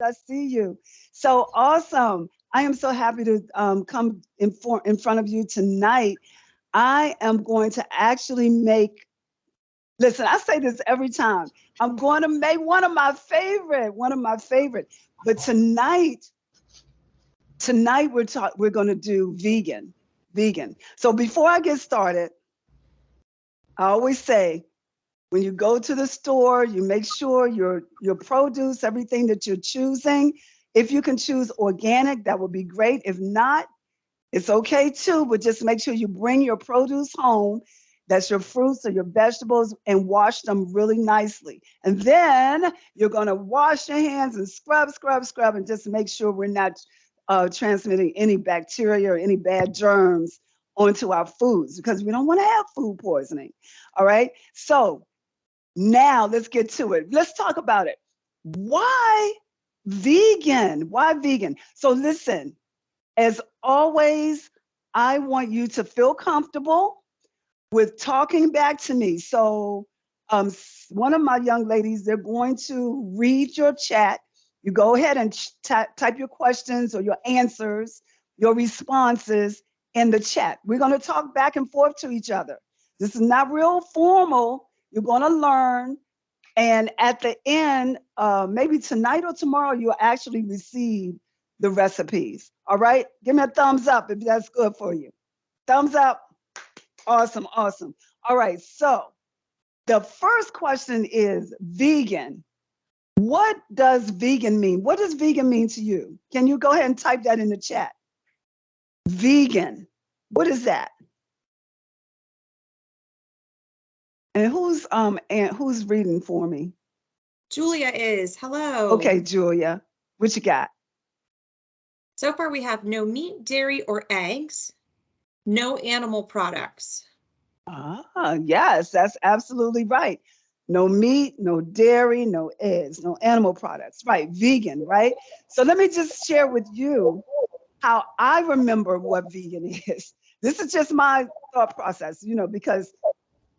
I see you. So awesome. I am so happy to come in front of you tonight. I am going to actually make, listen, I say this every time. I'm going to make one of my favorite. But tonight we're going to do vegan. So before I get started, I always say, when you go to the store, you make sure your produce, everything that you're choosing, if you can choose organic, that would be great. If not, it's okay too, but just make sure you bring your produce home. That's your fruits or your vegetables, and wash them really nicely. And then you're going to wash your hands and scrub, and just make sure we're not transmitting any bacteria or any bad germs onto our foods, because we don't want to have food poisoning. All right. So now let's get to it. Let's talk about it. Why vegan? Why vegan? So listen, as always, I want you to feel comfortable with talking back to me. So one of my young ladies, they're going to read your chat. You go ahead and type your questions or your answers, your responses in the chat. We're going to talk back and forth to each other. This is not real formal. You're going to learn. And at the end, maybe tonight or tomorrow, you'll actually receive the recipes. All right? Give me a thumbs up if that's good for you. Thumbs up. Awesome, awesome. All right, so the first question is vegan. What does vegan mean? What does vegan mean to you? Can you go ahead and type that in the chat? Vegan. What is that? And who's reading for me? Julia is. Hello. Okay, Julia. What you got? So far we have no meat, dairy, or eggs, no animal products. Yes, that's absolutely right. No meat, no dairy, no eggs, no animal products. Right, vegan, right? So let me just share with you how I remember what vegan is. This is just my thought process, because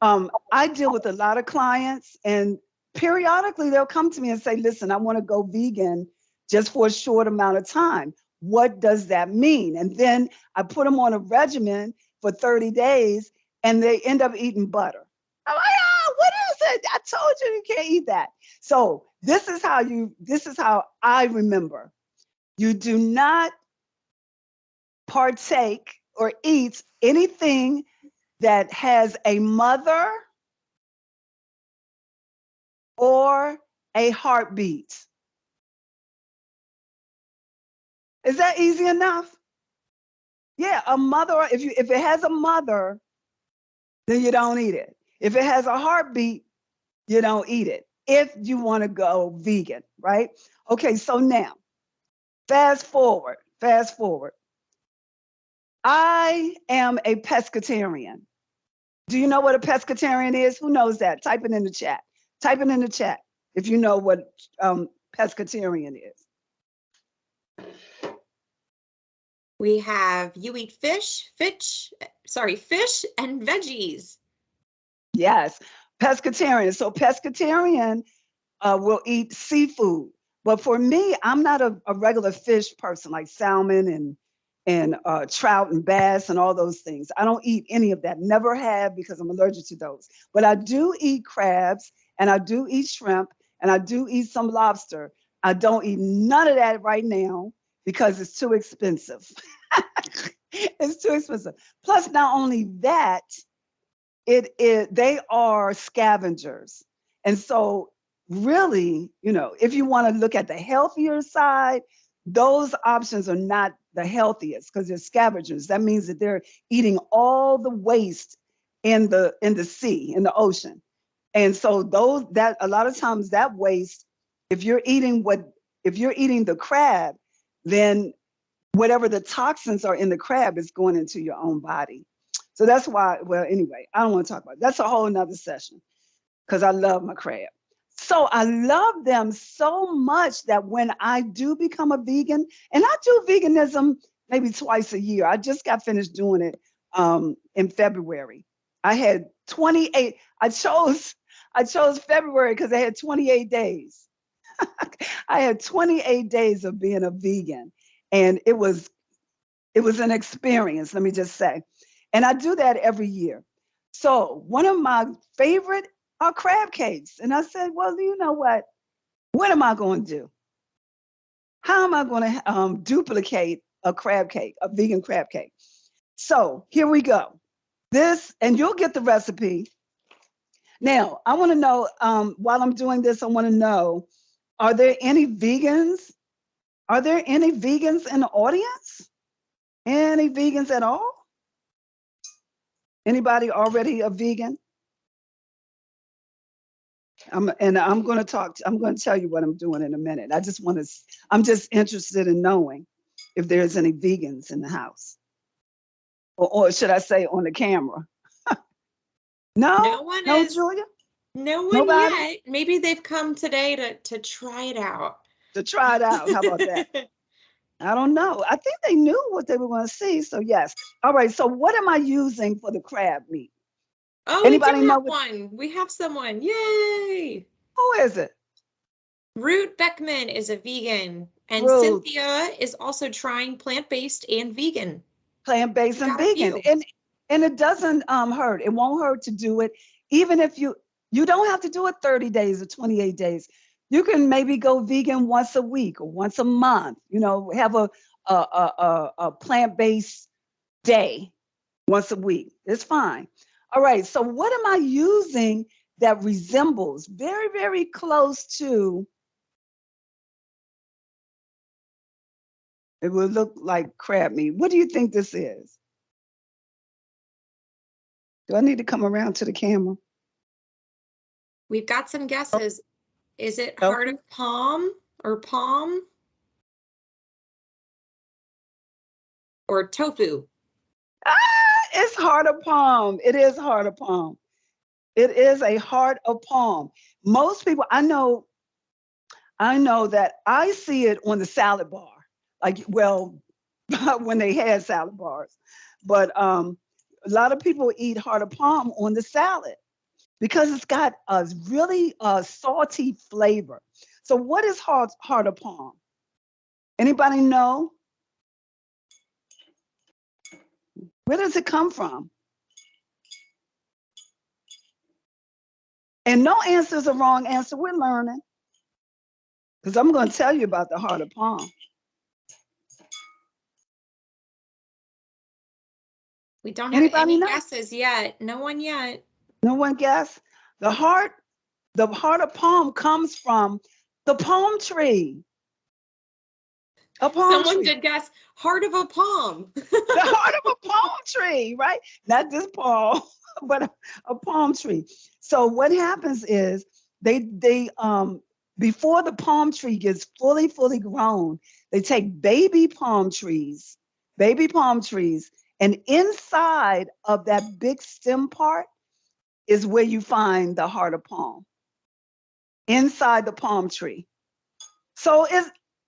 I deal with a lot of clients, and periodically they'll come to me and say, listen, I want to go vegan just for a short amount of time. What does that mean? And then I put them on a regimen for 30 days, and they end up eating butter. I'm like, oh, what is it? I told you you can't eat that. So this is how I remember. You do not partake or eat anything that has a mother or a heartbeat. Is that easy enough? Yeah, a mother, if it has a mother, then you don't eat it. If it has a heartbeat, you don't eat it. If you want to go vegan, right? Okay, so now, fast forward, fast forward. I am a pescatarian. Do you know what a pescatarian is? Who knows that? Type it in the chat. Type it in the chat if you know what pescatarian is. We have you eat fish and veggies. Yes, pescatarian. So pescatarian will eat seafood. But for me, I'm not a regular fish person like salmon and trout and bass and all those things. I don't eat any of that. Never have, because I'm allergic to those. But I do eat crabs, and I do eat shrimp, and I do eat some lobster. I don't eat none of that right now because it's too expensive. It's too expensive. Plus, not only that, they are scavengers. And so really, if you want to look at the healthier side, those options are not the healthiest because they're scavengers. That means that they're eating all the waste in the sea, in the ocean. And so that a lot of times that waste, if you're eating the crab, then whatever the toxins are in the crab is going into your own body. So that's why, well, anyway, I don't want to talk about it. That's a whole nother session because I love my crab. So I love them so much that when I do become a vegan, and I do veganism maybe twice a year. I just got finished doing it in February. I had 28. I chose February because I had 28 days. I had 28 days of being a vegan, and it was an experience, let me just say. And I do that every year. So one of my favorite are crab cakes. And I said, well, you know what? What am I going to do? How am I going to duplicate a crab cake, a vegan crab cake? So here we go. This, and you'll get the recipe. Now, I want to know, while I'm doing this, I want to know, are there any vegans? Are there any vegans in the audience? Any vegans at all? Anybody already a vegan? I'm going to I'm going to tell you what I'm doing in a minute. I'm just interested in knowing if there's any vegans in the house. Or should I say on the camera? No? No one No, is. Julia? No one Nobody? yet. Maybe they've come today to try it out. To try it out. How about that? I don't know. I think they knew what they were going to see. So yes. All right. So what am I using for the crab meat? Oh, Anybody we do know have what? one. We have someone. Yay! Who is it? Ruth Beckman is a vegan, and Ruth. Cynthia is also trying plant-based and vegan. Plant-based We and got a vegan. few. And it doesn't hurt. It won't hurt to do it. Even if you don't have to do it 30 days or 28 days. You can maybe go vegan once a week or once a month. You know, have a plant-based day once a week. It's fine. All right. So what am I using that resembles very, very close to? It would look like crab meat. What do you think this is? Do I need to come around to the camera? We've got some guesses. Is it No. heart of palm or palm? Or tofu? Ah, it's heart of palm. It is heart of palm. It is a heart of palm. Most people, I know that I see it on the salad bar. Like, well, when they had salad bars. But a lot of people eat heart of palm on the salad because it's got a really salty flavor. So what is heart of palm? Anybody know? Where does it come from? And no answer is a wrong answer. We're learning. Because I'm going to tell you about the heart of palm. We don't have Anybody any know? guesses yet. No one yet. No one guess? The heart of palm comes from the palm tree. A palm Someone tree. did guess heart of a palm. The heart of a palm tree, right? Not this palm, but a palm tree. So what happens is they before the palm tree gets fully grown, they take baby palm trees, and inside of that big stem part is where you find the heart of palm. Inside the palm tree. So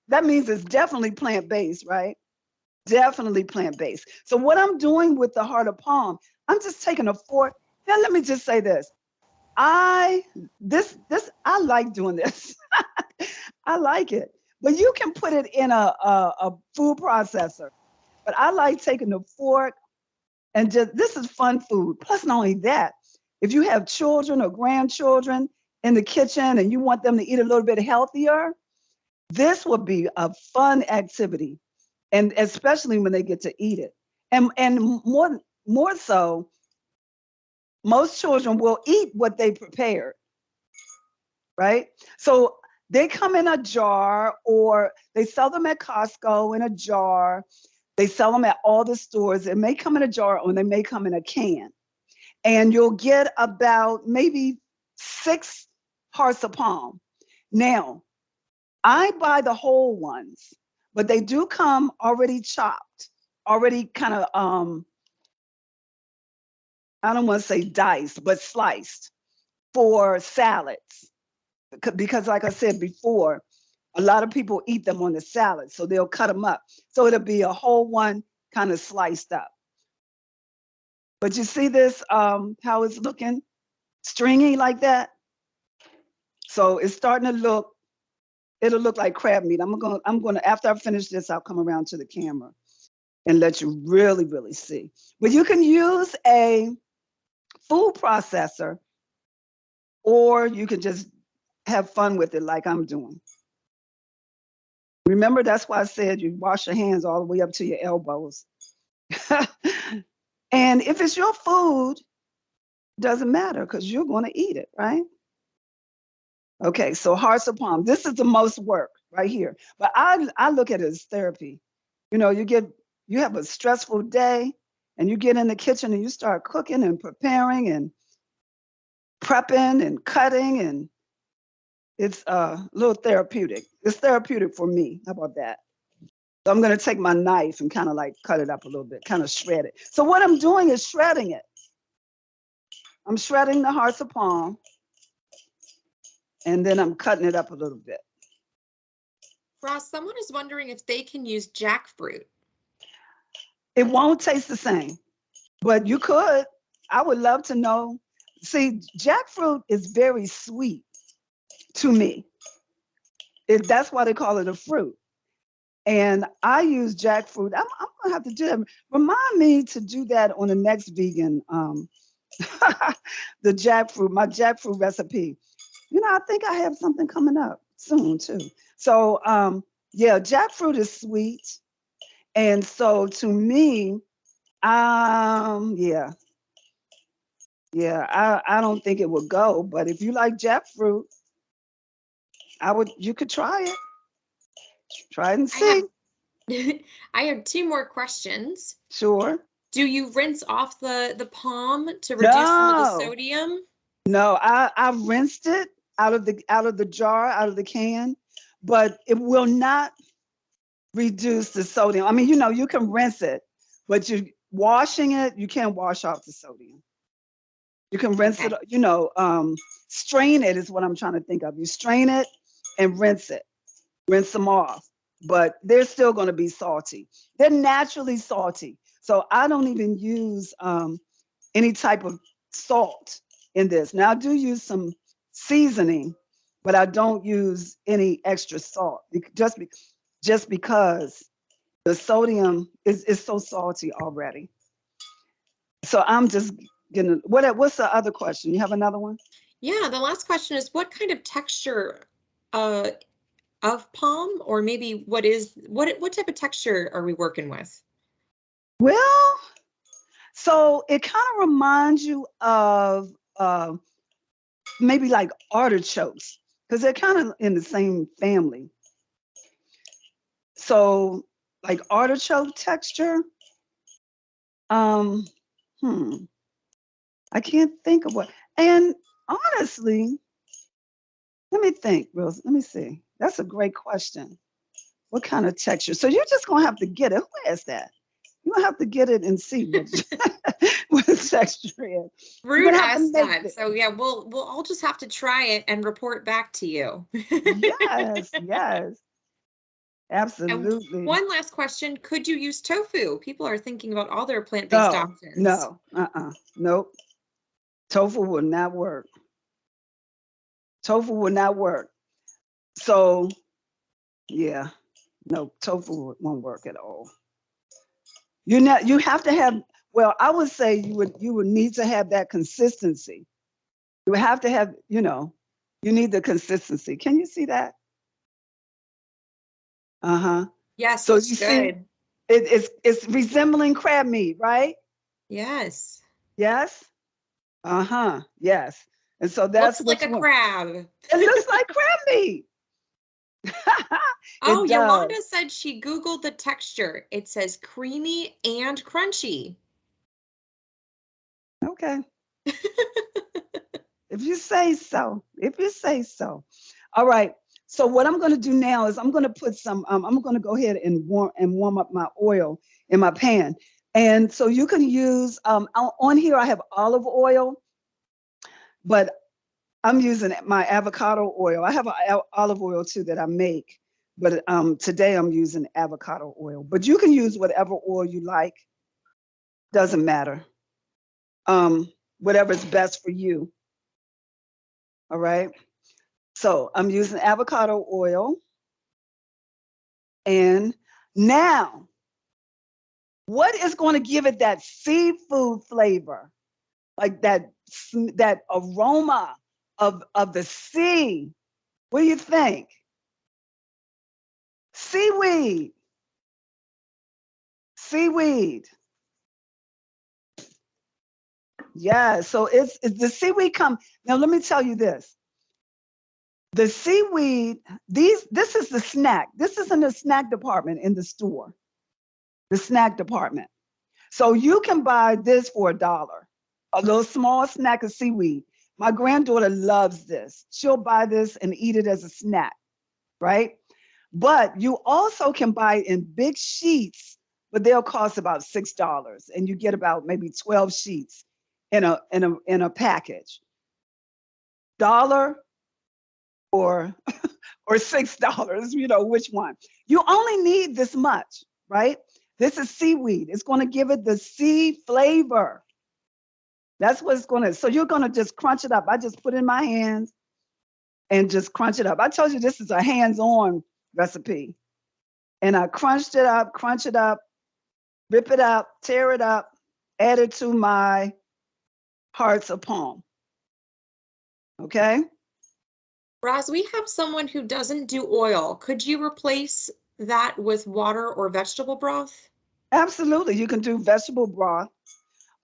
that means it's definitely plant-based, right? Definitely plant-based. So what I'm doing with the heart of palm, I'm just taking a fork. Now let me just say this. I like doing this. I like it. But you can put it in a food processor. But I like taking the fork and just, this is fun food. Plus, not only that, if you have children or grandchildren in the kitchen and you want them to eat a little bit healthier, this would be a fun activity. And especially when they get to eat it. And more so, most children will eat what they prepared, right? So they come in a jar, or they sell them at Costco in a jar. They sell them at all the stores. It may come in a jar, or they may come in a can. And you'll get about maybe 6 hearts of palm. Now, I buy the whole ones, but they do come already chopped, already kind of, I don't want to say diced, but sliced for salads. Because like I said before, a lot of people eat them on the salad, so they'll cut them up. So it'll be a whole one kind of sliced up. But you see this, how it's looking stringy like that? So it's starting to look it'll look like crab meat. I'm gonna after I finish this, I'll come around to the camera and let you really, really see. But you can use a food processor, or you can just have fun with it like I'm doing. Remember, that's why I said you wash your hands all the way up to your elbows. And if it's your food, doesn't matter because you're going to eat it, right? Okay, so hearts of palm. This is the most work right here. But I look at it as therapy. You know, you have a stressful day and you get in the kitchen and you start cooking and preparing and prepping and cutting, and it's a little therapeutic. It's therapeutic for me. How about that? So I'm going to take my knife and kind of like cut it up a little bit, kind of shred it. So what I'm doing is shredding it. I'm shredding the hearts of palm, and then I'm cutting it up a little bit. Ross, someone is wondering if they can use jackfruit. It won't taste the same, but you could. I would love to know. See, jackfruit is very sweet to me. That's why they call it a fruit. And I use jackfruit. I'm gonna have to do that. Remind me to do that on the next vegan, the jackfruit, my jackfruit recipe. You know, I think I have something coming up soon too. So yeah, jackfruit is sweet. And so to me, yeah, I don't think it would go, but if you like jackfruit, you could try it. Try it and see. I have two more questions. Sure. Do you rinse off the palm to reduce some of the sodium? No, I rinsed it out of the jar, out of the can, but it will not reduce the sodium. I mean, you know, you can rinse it, but you're washing it, you can't wash off the sodium. You can rinse it, you know, strain it is what I'm trying to think of. You strain it and rinse them off, but they're still going to be salty. They're naturally salty. So I don't even use any type of salt in this. Now I do use some seasoning, but I don't use any extra salt just because the sodium is so salty already. So I'm just gonna, what's the other question? You have another one? Yeah, the last question is what kind of texture of palm, or maybe what type of texture are we working with? Well, so it kind of reminds you of maybe like artichokes, because they're kind of in the same family. So like artichoke texture. I can't think of what. And honestly, let me think, Rose. Let me see. That's a great question. What kind of texture? So you're just gonna have to get it. Who is that? You're gonna have to get it and see what the texture is. Rude asked that. So yeah, we'll all just have to try it and report back to you. Yes, yes. Absolutely. And one last question. Could you use tofu? People are thinking about all their plant-based options. No, nope. Tofu will not work. Tofu will not work. So yeah, no, tofu won't work at all. You have to have, well, I would say you would need to have that consistency. You would have to have, you know, you need the consistency. Can you see that? Yes, so it's you good. See, it's resembling crab meat, right? Yes. Yes. Yes. And so that's looks like a crab. It looks like crab meat. Oh, Yolanda said she Googled the texture. It says creamy and crunchy. Okay. If you say so. If you say so. All right. So what I'm going to do now is I'm going to put some, I'm going to go ahead and warm up my oil in my pan. And so you can use, on here I have olive oil, but I'm using my avocado oil. I have an olive oil too that I make, but today I'm using avocado oil. But you can use whatever oil you like. Doesn't matter. Whatever's best for you. All right. So I'm using avocado oil. Now, what is going to give it that seafood flavor? Like that aroma of the sea. What do you think? Seaweed. Seaweed. Yeah, so it's the seaweed come. Now let me tell you this. The seaweed, this is the snack. This is in the snack department in the store. The snack department. So you can buy this for $1. A little small snack of seaweed. My granddaughter loves this. She'll buy this and eat it as a snack, right? But you also can buy it in big sheets, but they'll cost about $6, and you get about maybe 12 sheets in a package. Dollar or or $6, which one. You only need this much, right? This is seaweed. It's going to give it the sea flavor. That's what it's going to. So you're going to just crunch it up. I just put it in my hands and just crunch it up. I told you this is a hands-on recipe. And I crunch it up, rip it up, tear it up, add it to my hearts of palm. Okay? Roz, we have someone who doesn't do oil. Could you replace that with water or vegetable broth? Absolutely. You can do vegetable broth.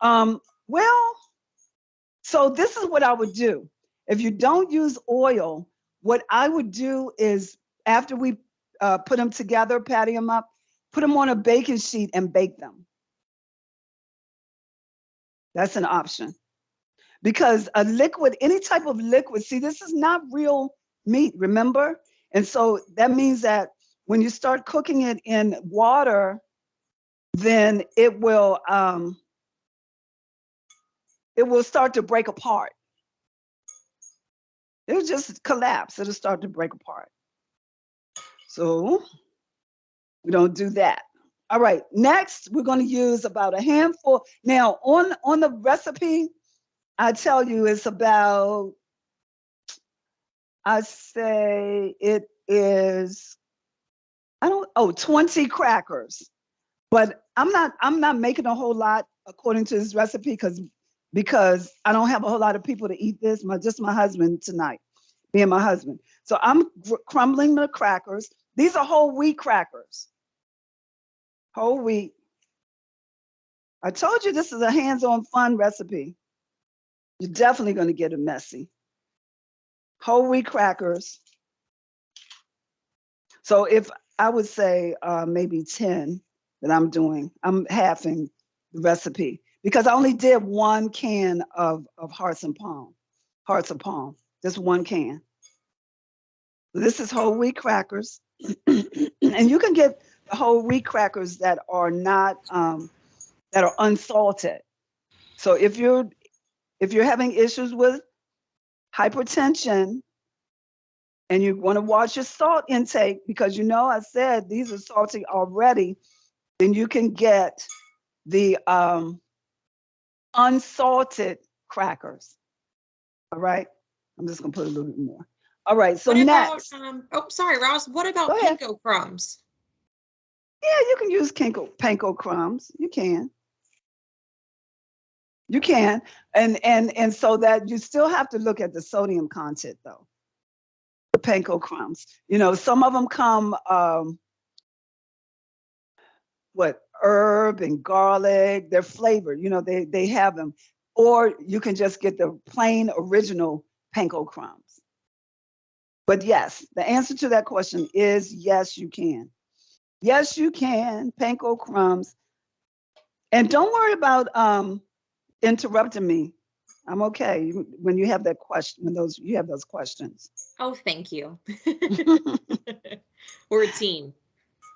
Well, so this is what I would do. If you don't use oil, what I would do is after we put them together, patty them up, put them on a baking sheet and bake them. That's an option. Because a liquid, any type of liquid, see, this is not real meat, remember? And so that means that when you start cooking it in water, then it will start to break apart. It'll just collapse. It'll start to break apart. So we don't do that. All right, next we're going to use about a handful. Now on the recipe, I tell you it's about, I say it is, 20 crackers. But I'm not making a whole lot according to this recipe because I don't have a whole lot of people to eat this. Just my husband tonight, me and my husband. So I'm crumbling the crackers. These are whole wheat crackers. Whole wheat. I told you this is a hands-on fun recipe. You're definitely going to get it messy. Whole wheat crackers. So if I would say maybe 10 that I'm doing, I'm halving the recipe because I only did 1 can of hearts of palm, just 1 can. This is whole wheat crackers. And you can get the whole wheat crackers that are not, that are unsalted. So if you're having issues with hypertension and you want to watch your salt intake, because I said these are salty already, then you can get the unsalted crackers. All right. I'm just going to put a little bit more. All right. So what next. about, sorry, Roz, what about Panko Crumbs? Yeah, you can use Panko Crumbs. You can. You can. And so that you still have to look at the sodium content though. The Panko Crumbs. Some of them come herb and garlic, they're flavored, they have them. Or you can just get the plain original Panko Crumbs. But yes, the answer to that question is yes, you can. Yes, you can, Panko Crumbs. And don't worry about interrupting me. I'm okay when you have that question, when you have those questions. Oh, thank you. We're a team.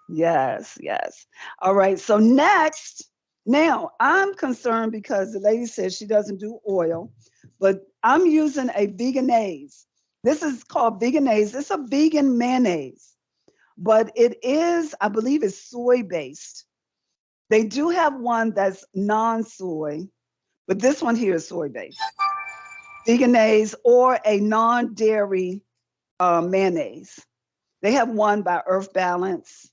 Yes, yes. All right. So next, now I'm concerned because the lady says she doesn't do oil, but I'm using a veganaise. This is called veganaise. It's a vegan mayonnaise, but it is, I believe it's soy-based. They do have one that's non-soy, but this one here is soy-based. Veganaise or a non-dairy mayonnaise. They have one by Earth Balance.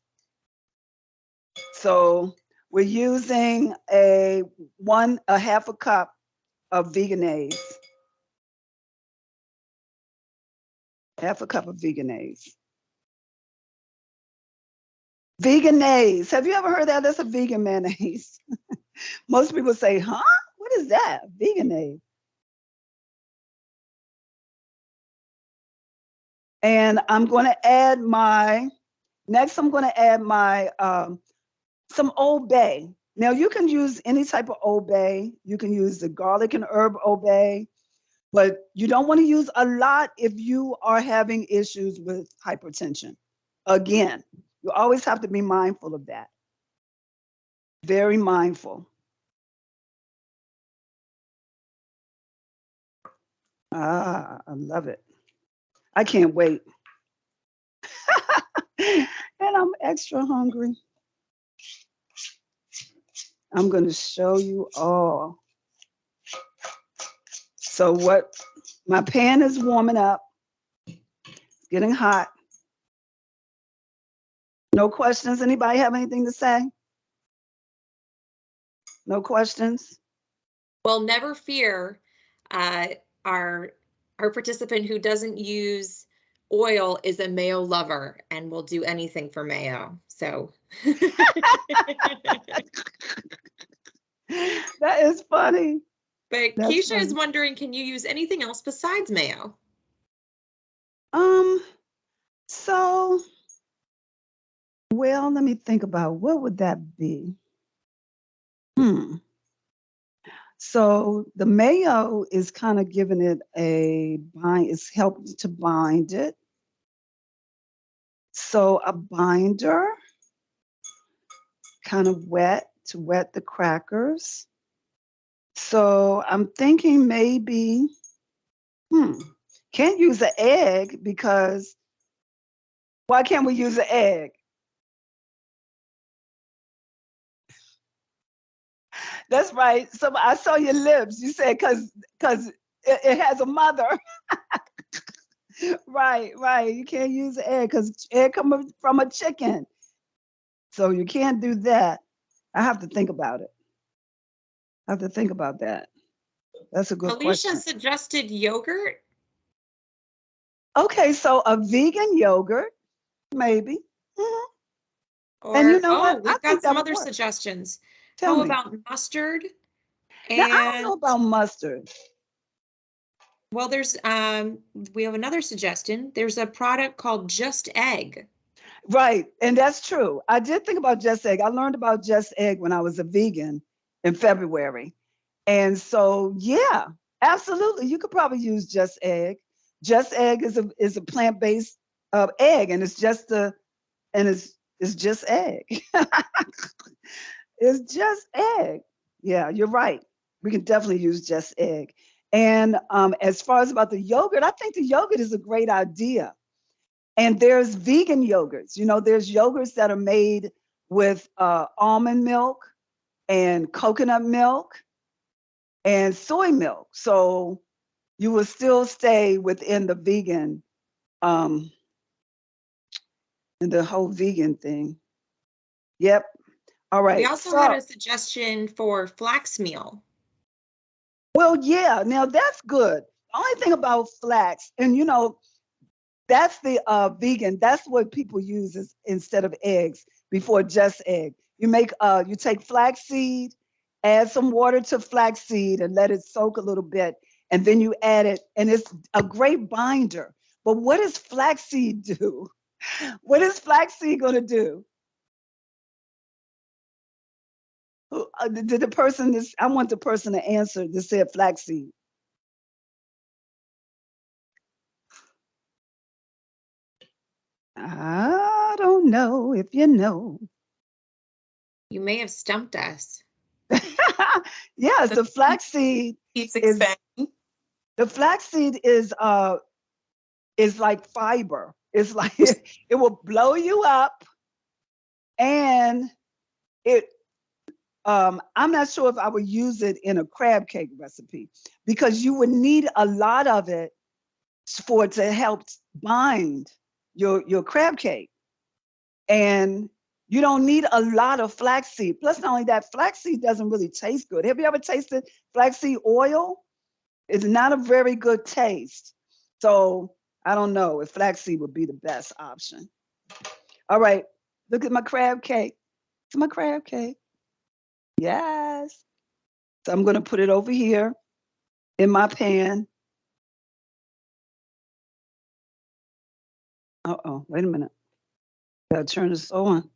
So we're using a half a cup of veganese. Half a cup of veganese. Veganese. Have you ever heard that? That's a vegan mayonnaise. Most people say, huh? What is that? Veganese. And I'm going to add next I'm going to add some Old Bay. Now you can use any type of Old Bay. You can use the garlic and herb Old Bay, but you don't want to use a lot if you are having issues with hypertension. Again, you always have to be mindful of that. Very mindful. Ah, I love it. I can't wait. And I'm extra hungry. I'm going to show you all. So my pan is warming up. It's getting hot. No questions? Anybody have anything to say? No questions? Well, never fear. Our participant who doesn't use oil is a mayo lover and will do anything for mayo. So That is funny. but That's Keisha is funny. wondering, can you use anything else besides mayo? So, well, let me think about what would that be? So the mayo is kind of giving it a bind, it's helping to bind it. So a binder, kind of wet to wet the crackers. So I'm thinking maybe, can't use an egg because, why can't we use an egg? That's right. So I saw your lips. You said because it has a mother. Right, right. You can't use an egg because egg comes from a chicken. So you can't do that. I have to think about it. I have to think about that. That's a good Alicia question. suggested yogurt. Okay, so a vegan yogurt, maybe. Mhm. And you Or, know what? oh, I we've think got that some would other work. suggestions. Tell How me. about mustard? Now, I don't know And about mustard. well, we have another suggestion. There's a product called Just Egg. Right, and that's true. I did think about Just Egg. I learned about Just Egg when I was a vegan in February. And so, yeah, absolutely. You could probably use Just Egg. Just Egg is a plant-based egg, and it's just egg. It's just egg. Yeah, you're right. We can definitely use just egg. And as far as about the yogurt, I think the yogurt is a great idea. And there's vegan yogurts. You know, there's yogurts that are made with almond milk and coconut milk and soy milk. So you will still stay within the vegan, um, and the whole vegan thing. Yep. All We right. also had So, a suggestion for Flax Meal. well, yeah, now that's good. The only thing about flax, and you know, that's the vegan, that's what people use is, instead of eggs before just egg. You take flax seed, add some water to flax seed and let it soak a little bit, and then you add it, and it's a great binder. But what does flaxseed do? What is flaxseed going to do? Did the person this? I want the person to answer that said flaxseed. I don't know if you know. You may have stumped us. Yes, the flaxseed Keeps is expanding. the flaxseed is like fiber. It's like it will blow you up, and it I'm not sure if I would use it in a crab cake recipe because you would need a lot of it for it to help bind your crab cake. And You don't need a lot of flaxseed. Plus, not only that, flaxseed doesn't really taste good. Have you ever tasted flaxseed oil? It's not a very good taste. So I don't know if flaxseed would be the best option. All right, look at my crab cake. It's my crab cake. Yes. So I'm going to put it over here in my pan. Uh-oh, wait a minute. Gotta turn this on.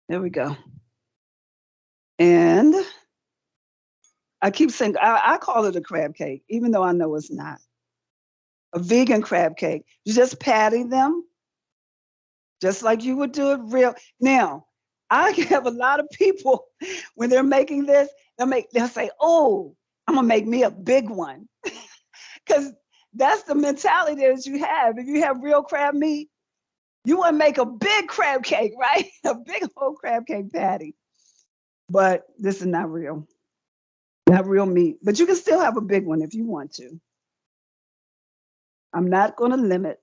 There we go. And I keep saying, I call it a crab cake, even though I know it's not. A vegan crab cake. You're just patting them, just like you would do it real. Now, I have a lot of people, when they're making this, they'll say, oh, I'm gonna make me a big one. Because that's the mentality that you have. If you have real crab meat, you want to make a big crab cake, right? A big whole crab cake patty. But this is not real meat. But you can still have a big one if you want to. I'm not going to limit.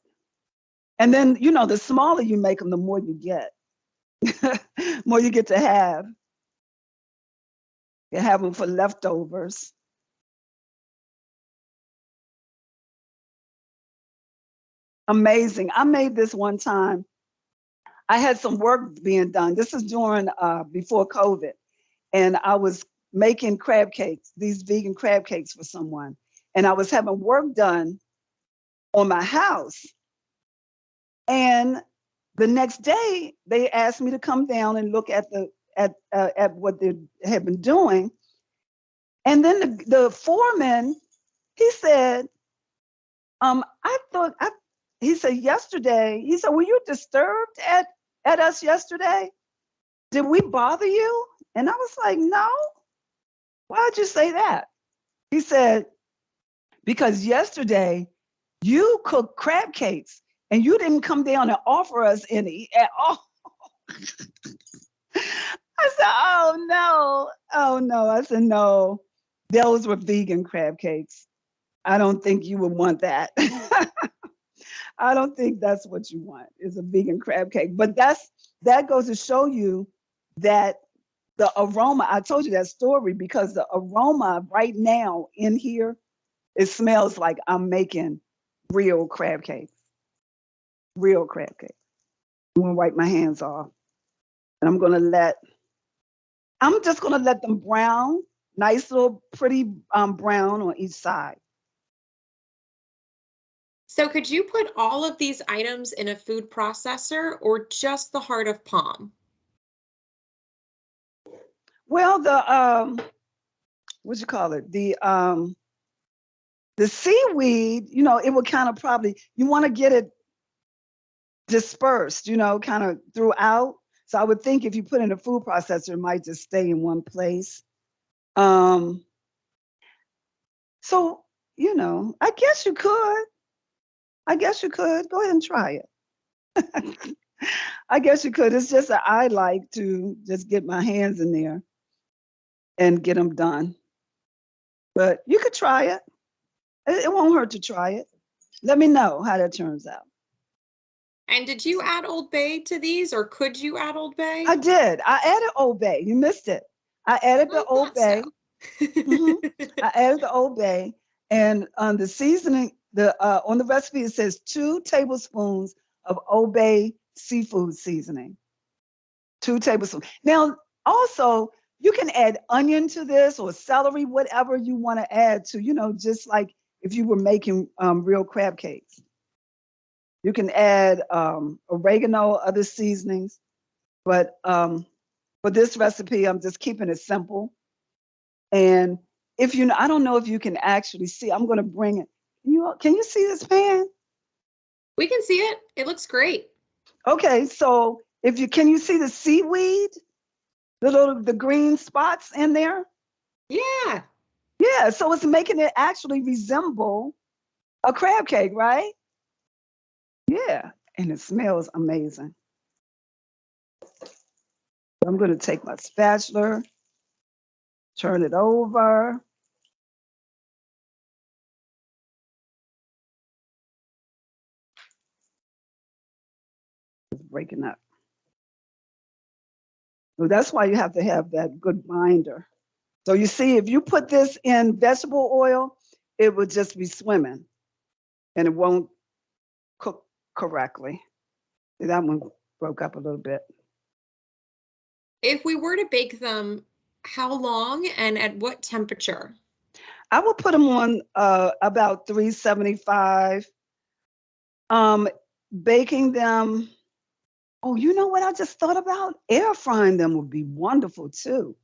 And then, the smaller you make them, the more you get. More you get to have. You have them for leftovers. Amazing. I made this one time. I had some work being done. This is during before COVID. And I was making crab cakes, these vegan crab cakes for someone. And I was having work done on my house. And the next day, they asked me to come down and look at what they had been doing. And then the foreman, he said, he said, yesterday, he said, were you disturbed at us yesterday? Did we bother you? And I was like, no. Why'd you say that? He said, because yesterday you cooked crab cakes and you didn't come down and offer us any at all. I said, oh no. Oh no. I said, no, those were vegan crab cakes. I don't think you would want that. I don't think that's what you want, is a vegan crab cake. But that goes to show you that the aroma, I told you that story because the aroma right now in here, it smells like I'm making real crab cakes. Real crab cakes. I'm gonna wipe my hands off. And I'm just gonna let them brown, nice little pretty brown on each side. So could you put all of these items in a food processor or just the heart of palm? Well, what you call it? The seaweed, it will kind of probably, you want to get it dispersed, kind of throughout. So I would think if you put in a food processor, it might just stay in one place. So, I guess you could. Go ahead and try it. I guess you could. It's just that I like to just get my hands in there and get them done. But you could try it. It won't hurt to try it. Let me know how that turns out. And did you add Old Bay to these, or could you add Old Bay? I did. I added Old Bay. You missed it. I added the Old Bay. I added the Old Bay, and on the seasoning, on the recipe it says 2 tablespoons of Old Bay seafood seasoning. 2 tablespoons. Now, also, you can add onion to this or celery, whatever you want to add to, just like if you were making real crab cakes. You can add oregano, other seasonings, but for this recipe, I'm just keeping it simple. And I don't know if you can actually see, I'm going to bring it. Can you see this pan? We can see it. It looks great. Okay, so can you see the seaweed? The green spots in there? Yeah. Yeah, so it's making it actually resemble a crab cake, right? Yeah, and it smells amazing. I'm going to take my spatula, turn it over. It's breaking up. So that's why you have to have that good binder. So you see, if you put this in vegetable oil, it would just be swimming and it won't cook correctly. See, that one broke up a little bit. If we were to bake them, how long and at what temperature? I will put them on about 375. Baking them. Oh, you know what I just thought about? Air frying them would be wonderful too.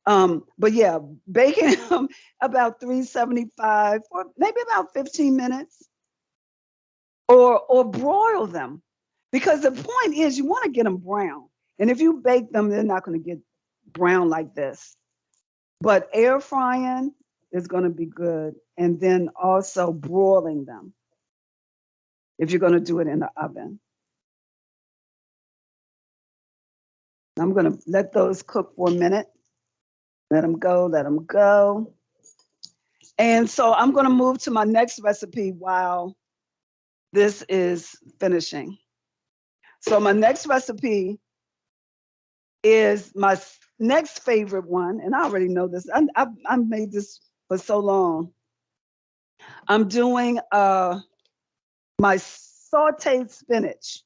But yeah, baking them about 375 for maybe about 15 minutes, or broil them, because the point is you want to get them brown. And if you bake them, they're not going to get brown like this. But air frying is going to be good, and then also broiling them if you're going to do it in the oven. I'm going to let those cook for a minute. Let them go, let them go. And so I'm going to move to my next recipe while this is finishing. So my next recipe is my next favorite one, and I already know this. I made this for so long. I'm doing my sauteed spinach.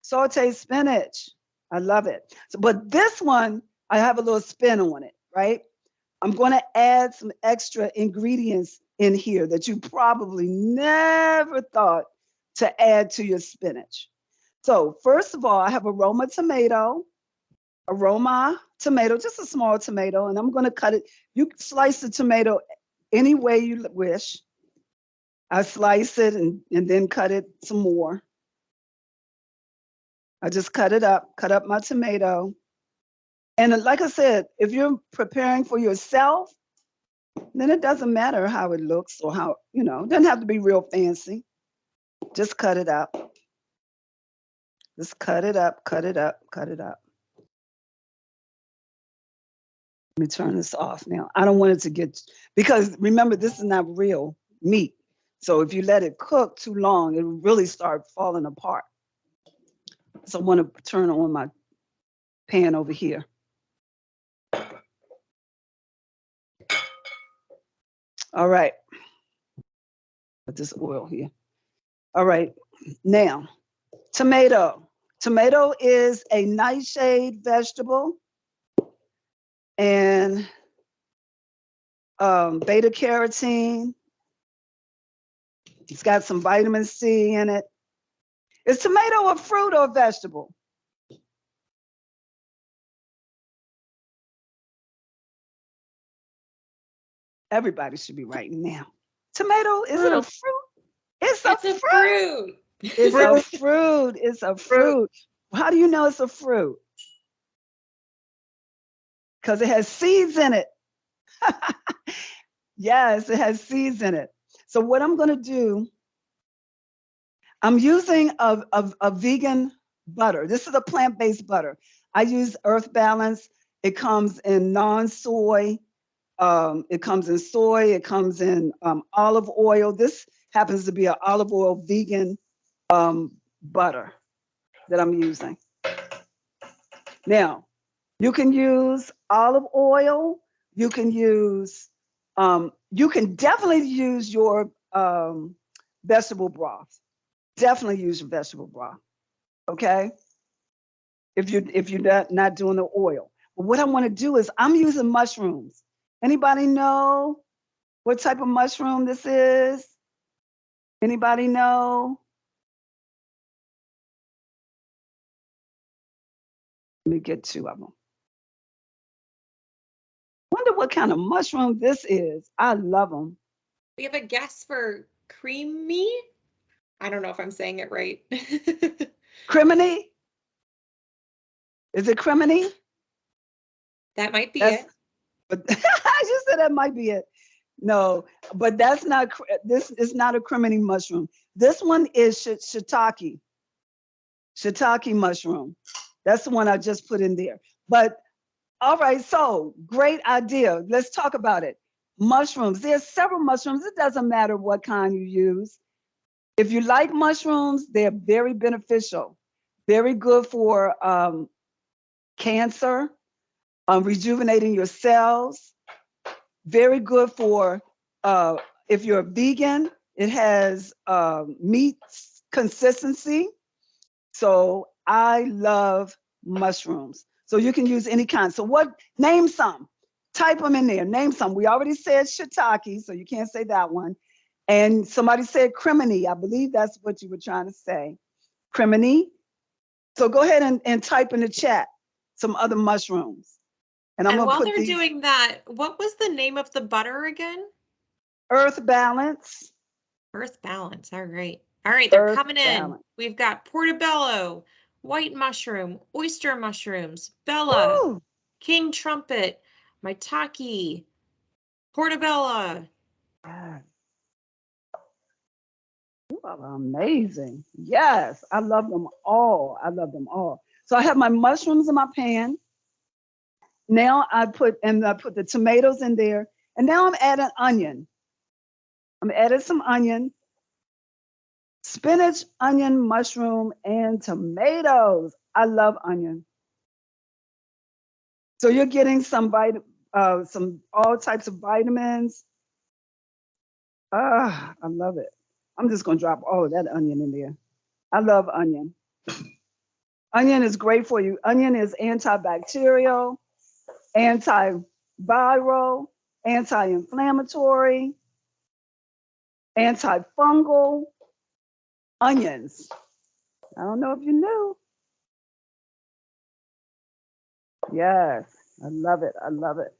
Sauteed spinach. I love it. So, but this one, I have a little spin on it, right? I'm going to add some extra ingredients in here that you probably never thought to add to your spinach. So first of all, I have aroma tomato, just a small tomato, and I'm going to cut it. You can slice the tomato any way you wish. I slice it and then cut it some more. I just cut up my tomato. And like I said, if you're preparing for yourself, then it doesn't matter how it looks or how, it doesn't have to be real fancy. Just cut it up. Just cut it up, cut it up, cut it up. Let me turn this off now. I don't want it to get, because remember, this is not real meat. So if you let it cook too long, it will really start falling apart. So I want to turn on my pan over here. All right. Put this oil here. All right. Now, tomato. Tomato is a nightshade vegetable, and beta carotene. It's got some vitamin C in it. Is tomato a fruit or a vegetable? Everybody should be writing now. Tomato, is it a fruit? It's a fruit. It's a fruit. It's a fruit. How do you know it's a fruit? Because it has seeds in it. Yes, it has seeds in it. So what I'm going to do, I'm using a vegan butter. This is a plant-based butter. I use Earth Balance. It comes in non-soy. It comes in soy. It comes in olive oil. This happens to be an olive oil vegan butter that I'm using. Now, you can use olive oil. You can definitely use your vegetable broth. Definitely use your vegetable broth. Okay. If you're not doing the oil. But what I want to do is I'm using mushrooms. Anybody know what type of mushroom this is? Anybody know? Let me get two of them. Wonder what kind of mushroom this is. I love them. We have a guess for creamy. I don't know if I'm saying it right. Criminy? Is it criminy? That might be it. But I just said that might be it. No, but that's not, this is not a criminy mushroom. This one is shiitake mushroom. That's the one I just put in there. But all right, so great idea. Let's talk about it. Mushrooms, there's several mushrooms. It doesn't matter what kind you use. If you like mushrooms, they're very beneficial, very good for cancer, rejuvenating your cells. Very good for if you're a vegan. It has meat consistency. So I love mushrooms. So you can use any kind. So name some, type them in there, name some. We already said shiitake, so you can't say that one. And somebody said crimini. I believe that's what you were trying to say, crimini. So go ahead and type in the chat some other mushrooms. And I'm And gonna while put they're these doing that, what was the name of the butter again? Earth Balance. Earth Balance. All right. All right, they're Earth coming in. Balance. We've got portobello, white mushroom, oyster mushrooms, bella, Ooh, king trumpet, maitake, portobello. yes. You are amazing. Yes, I love them all. I love them all. So I have my mushrooms in my pan. Now I put the tomatoes in there. And now I'm adding onion. I'm adding some onion, spinach, onion, mushroom, and tomatoes. I love onion. So you're getting some all types of vitamins. Ah, I love it. I'm just gonna drop all of that onion in there. I love onion. Onion is great for you. Onion is antibacterial, antiviral, anti-inflammatory, antifungal. Onions. I don't know if you knew. Yes, I love it. I love it.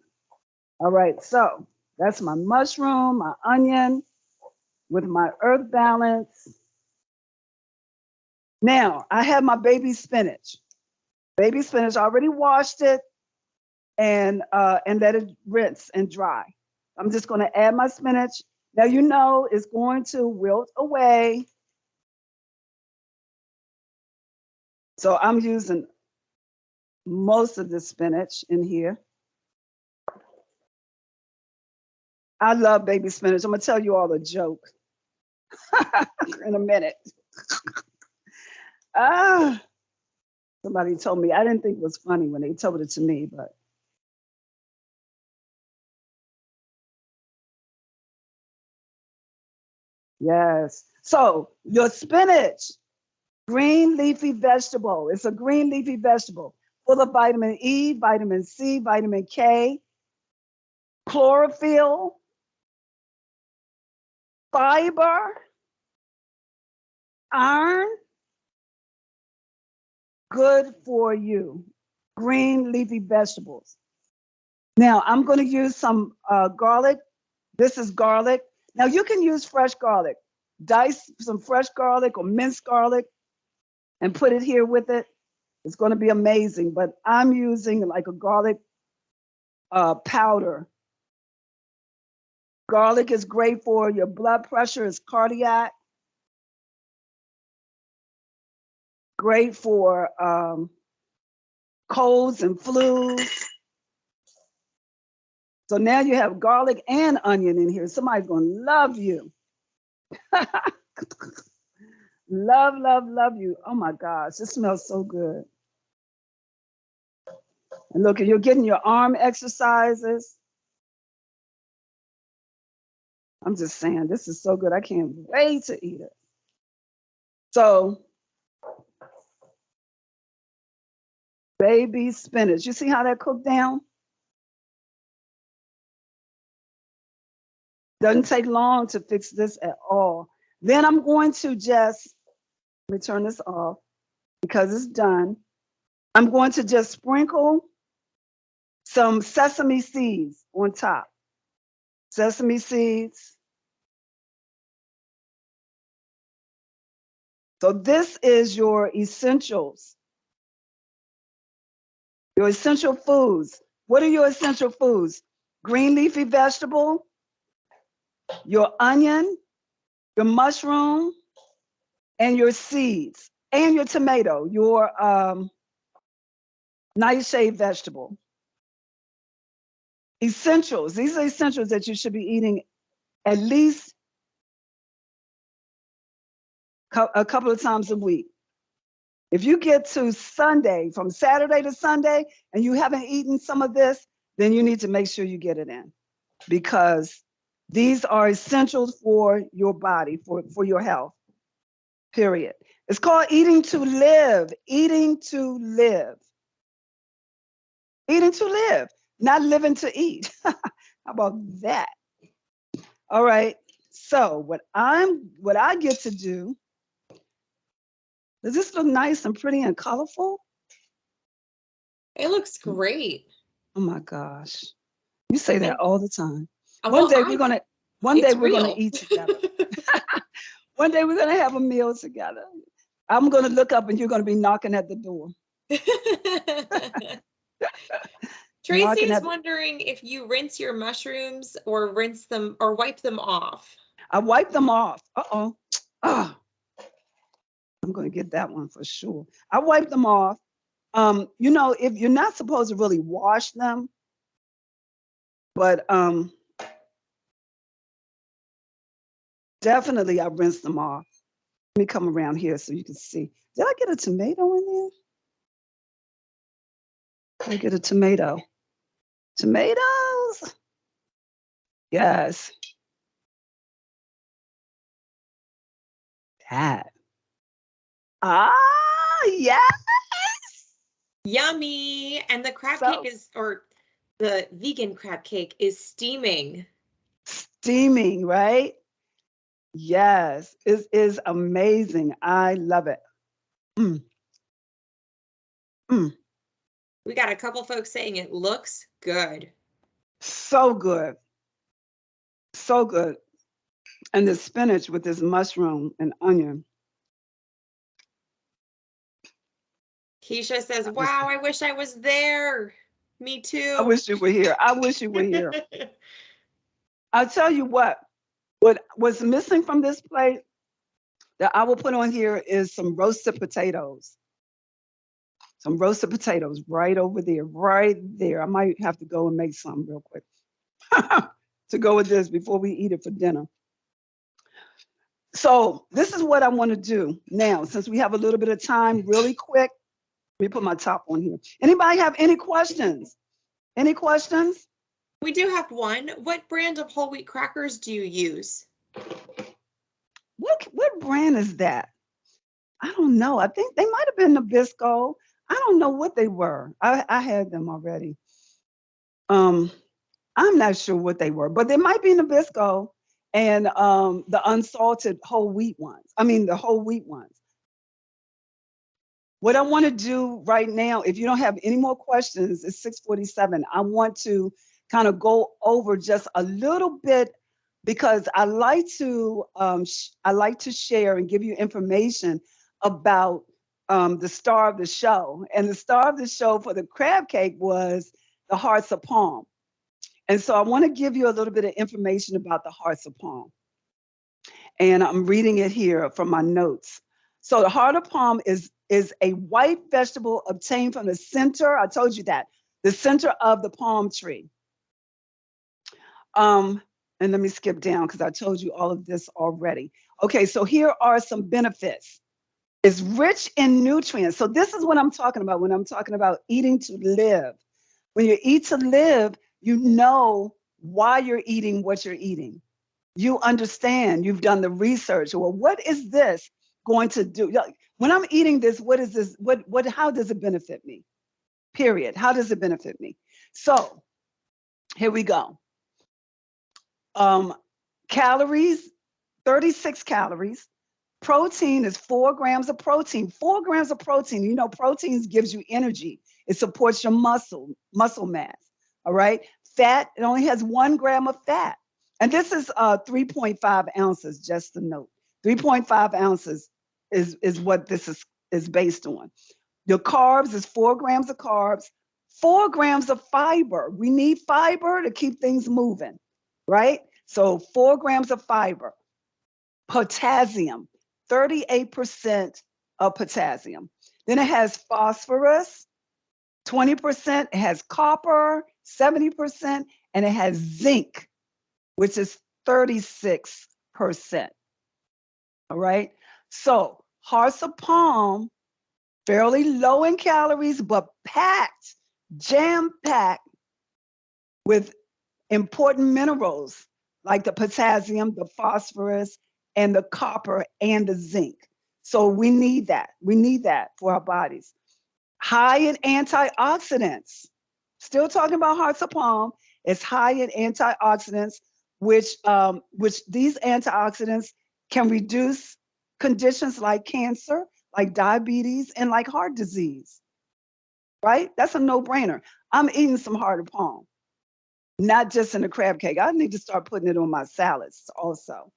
All right, so that's my mushroom, my onion with my earth balance. Now I have my baby spinach. Baby spinach, I already washed it and let it rinse and dry. I'm just gonna add my spinach. Now you know it's going to wilt away. So I'm using most of the spinach in here. I love baby spinach. I'm gonna tell you all a joke in a minute. Somebody told me, I didn't think it was funny when they told it to me, but yes. So your spinach, green leafy vegetable. It's a green leafy vegetable full of vitamin E, vitamin C, vitamin K, chlorophyll, fiber, iron, good for you. Green leafy vegetables. Now I'm going to use some garlic. This is garlic. Now you can use fresh garlic. Dice some fresh garlic or minced garlic and put it here with it. It's going to be amazing. But I'm using like a garlic powder. Garlic is great for your blood pressure. It's cardiac. Great for colds and flus. So now you have garlic and onion in here. Somebody's going to love you. Love, love, love you. Oh my gosh, this smells so good. And look, you're getting your arm exercises. I'm just saying, this is so good. I can't wait to eat it. So, baby spinach. You see how that cooked down? Doesn't take long to fix this at all. Then I'm going to just, let me turn this off because it's done. I'm going to just sprinkle some sesame seeds on top. Sesame seeds. So this is your essentials. Your essential foods. What are your essential foods? Green leafy vegetable, your onion, your mushroom, and your seeds, and your tomato, your nightshade vegetable. Essentials. These are essentials that you should be eating at least a couple of times a week. If you get to Sunday, from Saturday to Sunday, and you haven't eaten some of this, then you need to make sure you get it in, because these are essentials for your body, for your health, period. It's called eating to live, eating to live, eating to live, not living to eat. How about that? All right. So what I get to do, does this look nice and pretty and colorful? It looks great. Oh my gosh. You say that all the time. Well, One day it's we're gonna real. eat together. One day we're gonna have a meal together. I'm gonna look up and you're gonna be knocking at the door. Tracy Knocking is at wondering if you rinse your mushrooms or rinse them or wipe them off. I wipe them off. Uh-oh. Ah, I'm gonna get that one for sure. I wipe them off. If you're not supposed to really wash them, but definitely I rinse them off. Let me come around here so you can see. Did I get a tomato in there? Did I get a tomato? Tomatoes? Yes. That. Ah, yes. Yummy. And the crab So cake or the vegan crab cake is steaming. steaming, right? Yes, it is amazing. I love it. Mm, mm. We got a couple folks saying it looks good. So good. So good. And the spinach with this mushroom and onion. Keisha says, wow, I wish I was there. Me too. I wish you were here. I wish you were here. I'll tell you what was missing from this plate that I will put on here is some roasted potatoes. Some roasted potatoes right over there, right there. I might have to go and make some real quick to go with this before we eat it for dinner. So this is what I want to do now, since we have a little bit of time, really quick. Let me put my top on here. Anybody have any questions? Any questions? We do have one. What brand of whole wheat crackers do you use? What brand is that? I don't know. I think they might have been Nabisco. I don't know what they were. I had them already. I'm not sure what they were, but they might be Nabisco and the unsalted whole wheat ones. I mean, the whole wheat ones. What I want to do right now, if you don't have any more questions, it's 6:47. I want to kind of go over just a little bit because I like to share and give you information about the star of the show. And the star of the show for the crab cake was the hearts of palm. And so I want to give you a little bit of information about the hearts of palm. And I'm reading it here from my notes. So the heart of palm is a white vegetable obtained from the center. I told you that, the center of the palm tree. And let me skip down because I told you all of this already. Okay, so here are some benefits. It's rich in nutrients. So this is what I'm talking about when I'm talking about eating to live. When you eat to live, you know why you're eating what you're eating. You understand, you've done the research. Well, what is this going to do? When I'm eating this, what is this? How does it benefit me? Period. How does it benefit me? So here we go. Calories, 36 calories. Protein is 4 grams of protein. 4 grams of protein. You know, proteins gives you energy. It supports your muscle mass. All right. Fat, it only has 1 gram of fat. And this is 3.5 ounces, just to note. 3.5 ounces is what this is based on. Your carbs is 4 grams of carbs, 4 grams of fiber. We need fiber to keep things moving, right? So 4 grams of fiber. Potassium, 38% of potassium. Then it has phosphorus, 20%. It has copper, 70%. And it has zinc, which is 36%. All right. So hearts of palm, fairly low in calories, but packed, jam-packed with important minerals like the potassium, the phosphorus, and the copper and the zinc. So we need that. We need that for our bodies. High in antioxidants. Still talking about hearts of palm. It's high in antioxidants, which these antioxidants can reduce conditions like cancer, like diabetes, and like heart disease. Right? That's a no-brainer. I'm eating some heart of palm, not just in the crab cake. I need to start putting it on my salads also.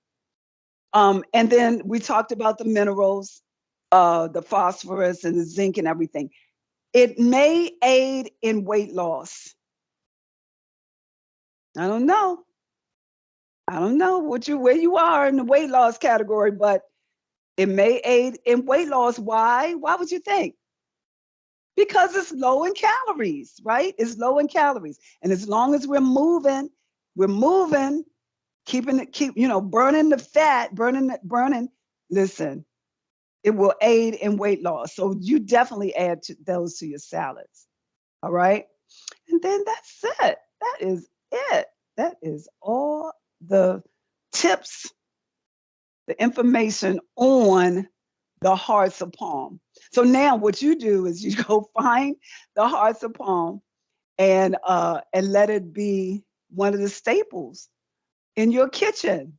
And then we talked about the minerals, the phosphorus and the zinc and everything. It may aid in weight loss. I don't know. I don't know where you are in the weight loss category, but it may aid in weight loss. Why? Why would you think? Because it's low in calories, right? It's low in calories. And as long as we're moving, burning the fat, burning. Listen, it will aid in weight loss. So you definitely add those to your salads. All right. And then that's it. That is it. That is all the tips, the information on the hearts of palm. So now what you do is you go find the hearts of palm and let it be one of the staples in your kitchen.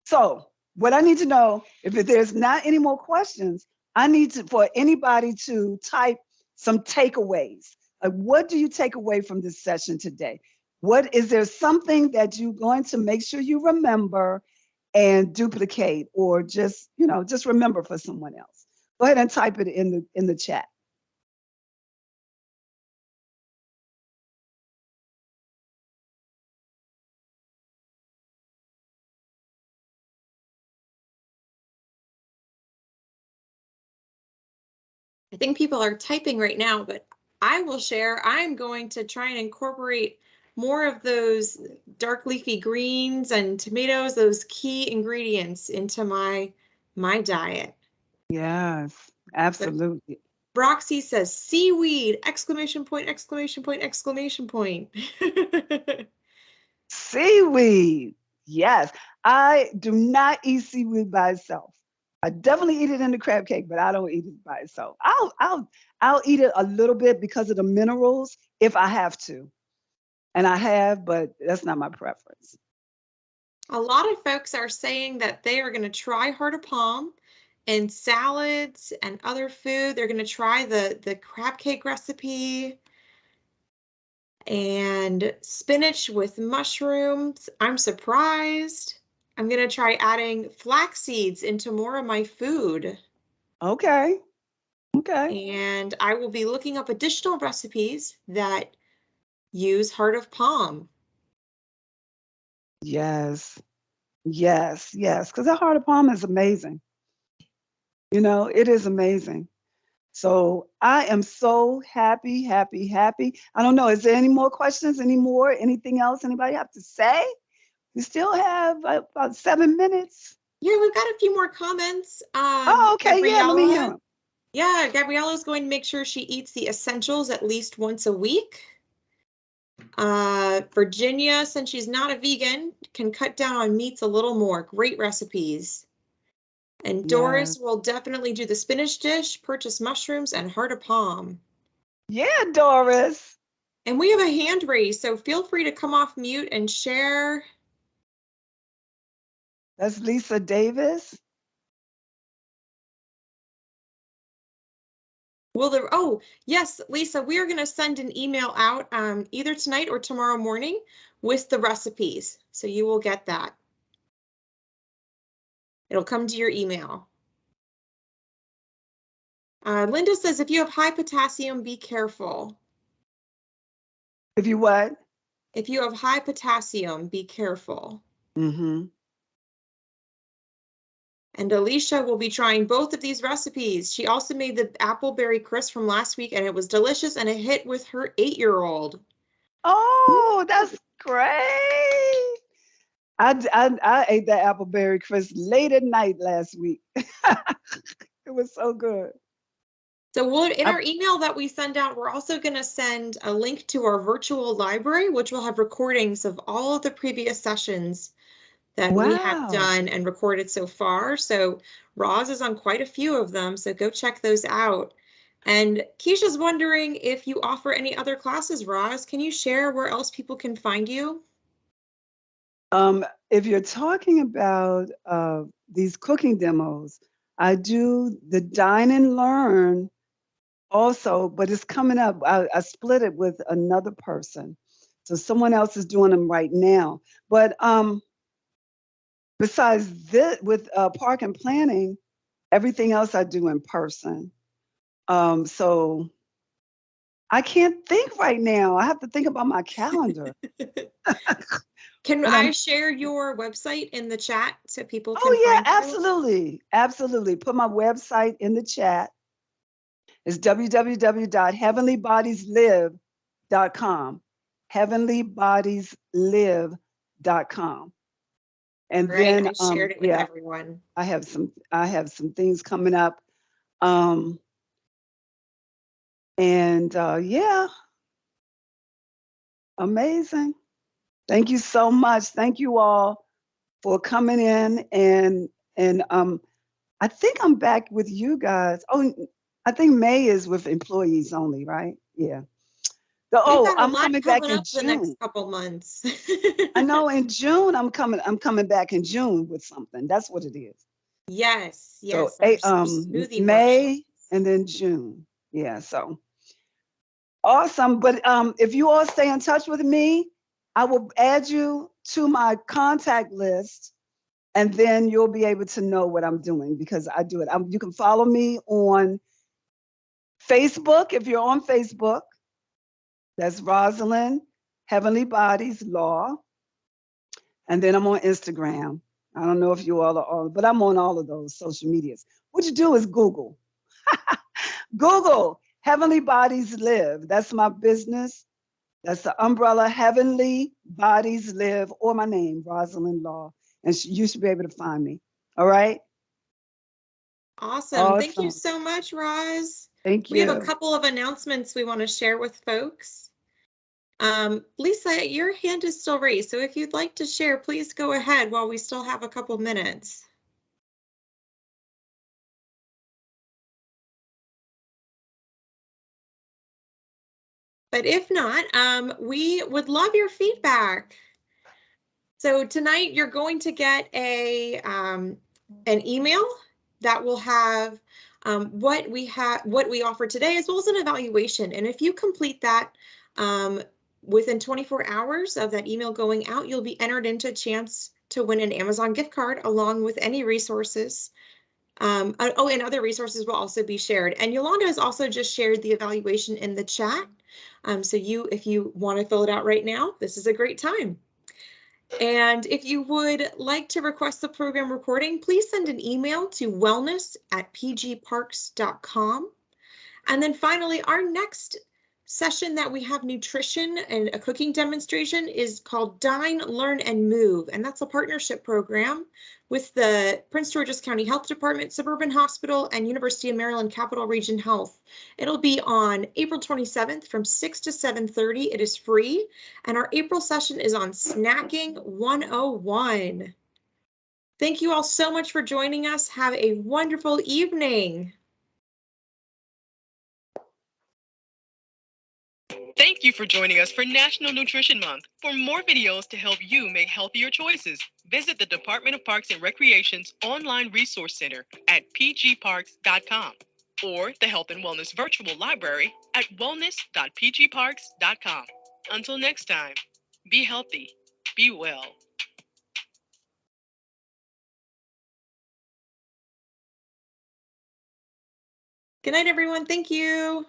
So what I need to know, if there's not any more questions, I need for anybody to type some takeaways. Like, what do you take away from this session today? What is there something that you're going to make sure you remember and duplicate, or just remember for someone else? Go ahead and type it in the chat. I think people are typing right now, but I will share. I'm going to try and incorporate more of those dark leafy greens and tomatoes, those key ingredients, into my diet. Yes, absolutely. But Broxy says seaweed, exclamation point, exclamation point, exclamation point. Seaweed. Yes. I do not eat seaweed by itself. I definitely eat it in the crab cake, but I don't eat it by itself. I'll eat it a little bit because of the minerals if I have to. And I have, but that's not my preference. A lot of folks are saying that they are going to try heart of palm in salads and other food. They're going to try the crab cake recipe and spinach with mushrooms. I'm surprised. I'm going to try adding flax seeds into more of my food. Okay. Okay. And I will be looking up additional recipes that use heart of palm. Yes. Yes. Yes. Because the heart of palm is amazing. It is amazing. So I am so happy, happy, happy. I don't know. Is there any more questions? Anything else anybody have to say? We still have about 7 minutes. Yeah, we've got a few more comments. Oh, okay. Yeah, let me hear them. Yeah, Gabriella's going to make sure she eats the essentials at least once a week. Virginia, since she's not a vegan, can cut down on meats a little more. Great recipes. And Doris will definitely do the spinach dish, purchase mushrooms, and heart of palm. Yeah, Doris. And we have a hand raised, so feel free to come off mute and share. That's Lisa Davis. Oh, yes, Lisa, we are going to send an email out either tonight or tomorrow morning with the recipes. So you will get that. It'll come to your email. Linda says, if you have high potassium, be careful. If you what? If you have high potassium, be careful. Mm-hmm. And Alicia will be trying both of these recipes. She also made the appleberry crisp from last week, and it was delicious, and a hit with her 8-year-old. Oh, that's great. I ate that appleberry crisp late at night last week. It was so good. So in our email that we send out, we're also going to send a link to our virtual library, which will have recordings of all of the previous sessions that we have done and recorded so far. So Roz is on quite a few of them, so go check those out. And Keisha's wondering if you offer any other classes, Roz. Can you share where else people can find you? If you're talking about these cooking demos, I do the Dine and Learn also, but it's coming up. I split it with another person. So someone else is doing them right now. But besides this, with park and planning, everything else I do in person. So I can't think right now. I have to think about my calendar. Can But I share your website in the chat so people can oh yeah, find you? absolutely. Absolutely. Put my website in the chat. It's www.heavenlybodieslive.com. Heavenlybodieslive.com. And Right, then I shared it with yeah, everyone. I have some things coming up. And yeah, amazing. Thank you so much. Thank you all for coming in, and I think I'm back with you guys. Oh, I think May is with employees only, right? Yeah. We've got a I'm lot coming back coming in up the next June. couple months. I know in June I'm coming back in June with something. That's what it is. Yes, So yes, our smoothie workshop. May and then June. Yeah, so awesome. But if you all stay in touch with me, I will add you to my contact list, and then you'll be able to know what I'm doing because I do it. You can follow me on Facebook if you're on Facebook. That's Rosalind Heavenly Bodies Law. And then I'm on Instagram. I don't know if you all are on, but I'm on all of those social medias. What you do is Google. Google Heavenly Bodies Live. That's my business. That's the umbrella Heavenly Bodies Live, or my name, Rosalind Law. And you should be able to find me. All right? Awesome. Thank you Awesome. so much, Roz. Thank We have a you. couple of announcements we want to share with folks. Lisa, your hand is still raised, so if you'd like to share, please go ahead while we still have a couple minutes. But if not, we would love your feedback. So tonight you're going to get an email that will have what we offer today, as well as an evaluation. And if you complete that within 24 hours of that email going out, you'll be entered into a chance to win an Amazon gift card along with any resources. And other resources will also be shared. And Yolanda has also just shared the evaluation in the chat. So if you want to fill it out right now, this is a great time. And if you would like to request the program recording, please send an email to wellness@pgparks.com. And then finally, our next session that we have nutrition and a cooking demonstration is called Dine, Learn, and Move. And that's a partnership program with the Prince George's County Health Department, Suburban Hospital, and University of Maryland Capital Region Health. It'll be on April 27th from 6 to 7:30. It is free. And our April session is on Snacking 101. Thank you all so much for joining us. Have a wonderful evening. Thank you for joining us for National Nutrition Month. For more videos to help you make healthier choices, visit the Department of Parks and Recreation's online resource center at pgparks.com or the Health and Wellness Virtual Library at wellness.pgparks.com. Until next time, be healthy, be well. Good night, everyone. Thank you.